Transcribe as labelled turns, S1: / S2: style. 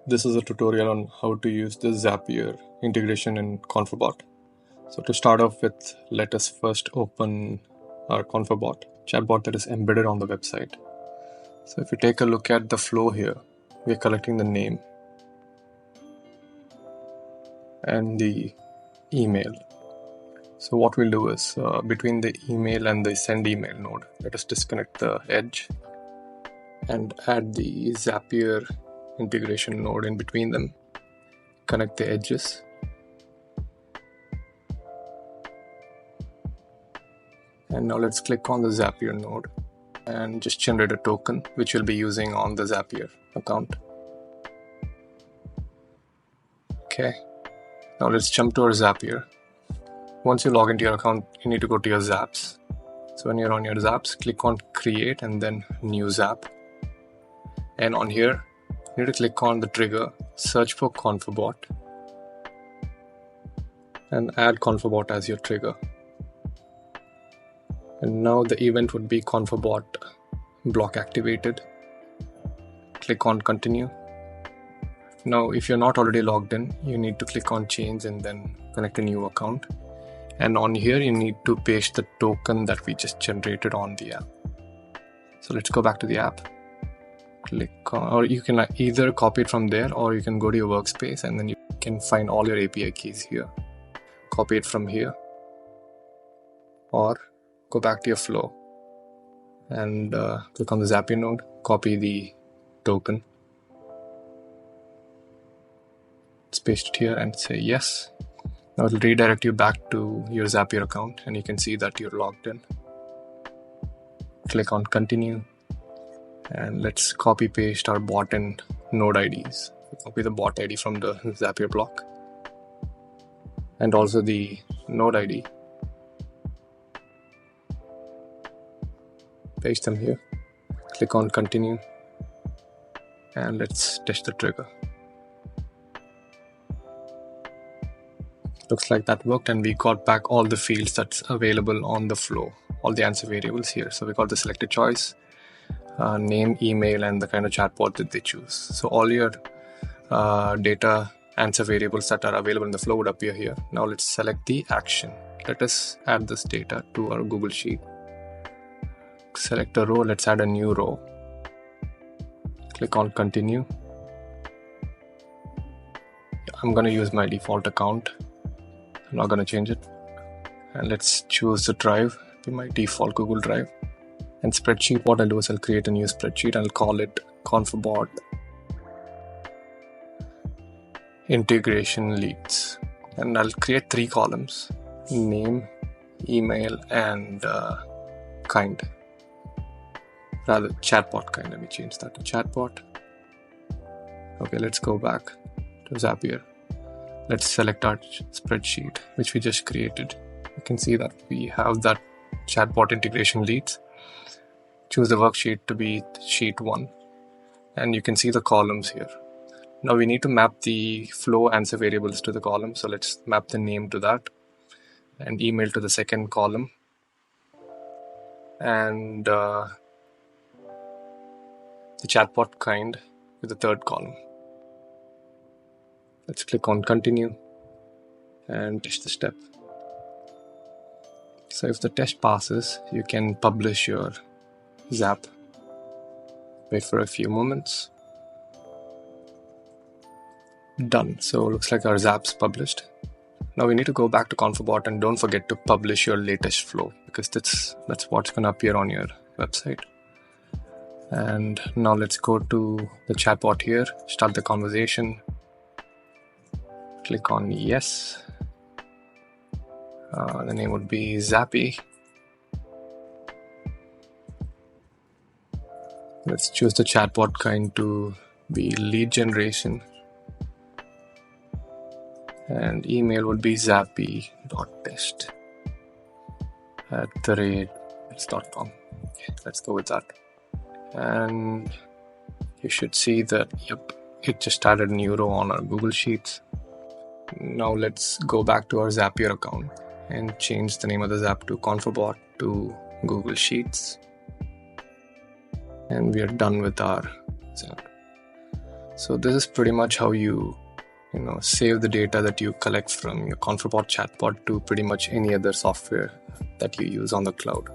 S1: This is a tutorial on how to use the Zapier integration in Conferbot. So to start off with, let us first open our Conferbot, chatbot that is embedded on the website. So if you take a look at the flow here, we're collecting the name and the email. So what we'll do is between the email and the send email node, let us disconnect the edge and add the Zapier integration node in between them. Connect the edges. And now let's click on the Zapier node and just generate a token which we'll be using on the Zapier account. Okay, now let's jump to our Zapier. Once you log into your account, you need to go to your Zaps. So when you're on your Zaps, click on Create and then New Zap. And on here, you need to click on the trigger, search for Conferbot, and add Conferbot as your trigger. And now the event would be Conferbot block activated. Click on Continue. Now, if you're not already logged in, you need to click on Change and then connect a new account. And on here, you need to paste the token that we just generated on the app. So let's go back to the app. Click on, or you can either copy it from there, or you can go to your workspace and then you can find all your API keys here. Copy it from here, or go back to your flow and click on the Zapier node, copy the token. Let's paste it here and say yes. Now it'll redirect you back to your Zapier account and you can see that you're logged in. Click on Continue and let's copy paste our bot and node IDs. Copy the bot ID from the Zapier block and also the node ID. Paste them here. Click on Continue and let's test the trigger. Looks like that worked and we got back all the fields that's available on the flow, all the answer variables here. So we got the selected choice, name, email, and the kind of chatbot that they choose. So all your data answer variables that are available in the flow would appear here. Now let's select the action. Let us add this data to our Google Sheet. Select a row, let's add a new row. Click on Continue. I'm going to use my default account. I'm not going to change it. And let's choose the drive, be my default Google Drive. And spreadsheet, what I'll do is I'll create a new spreadsheet and I'll call it Conferbot Integration Leads. And I'll create 3 columns, name, email, and kind. Rather, chatbot kind. Let me change that to chatbot. Okay, let's go back to Zapier. Let's select our spreadsheet, which we just created. You can see that we have that chatbot integration leads. Choose the worksheet to be sheet 1. And you can see the columns here. Now we need to map the flow answer variables to the column. So let's map the name to that and email to the second column. And the chatbot kind with the third column. Let's click on Continue and test the step. So if the test passes, you can publish your Zap. Wait for a few moments. Done. So it looks like our Zap's published. Now we need to go back to Conferbot and don't forget to publish your latest flow because that's what's going to appear on your website. And now let's go to the chatbot here, start the conversation. Click on yes. The name would be Zappy. Let's choose the chatbot kind to be lead generation. And email would be zappy.test@it's.com. Okay, let's go with that. And you should see that, yep, it just added a new row on our Google Sheets. Now let's go back to our Zapier account and change the name of the Zap to Conferbot to Google Sheets. And we are done with our Zap. So this is pretty much how you save the data that you collect from your Conferbot chatbot to pretty much any other software that you use on the cloud.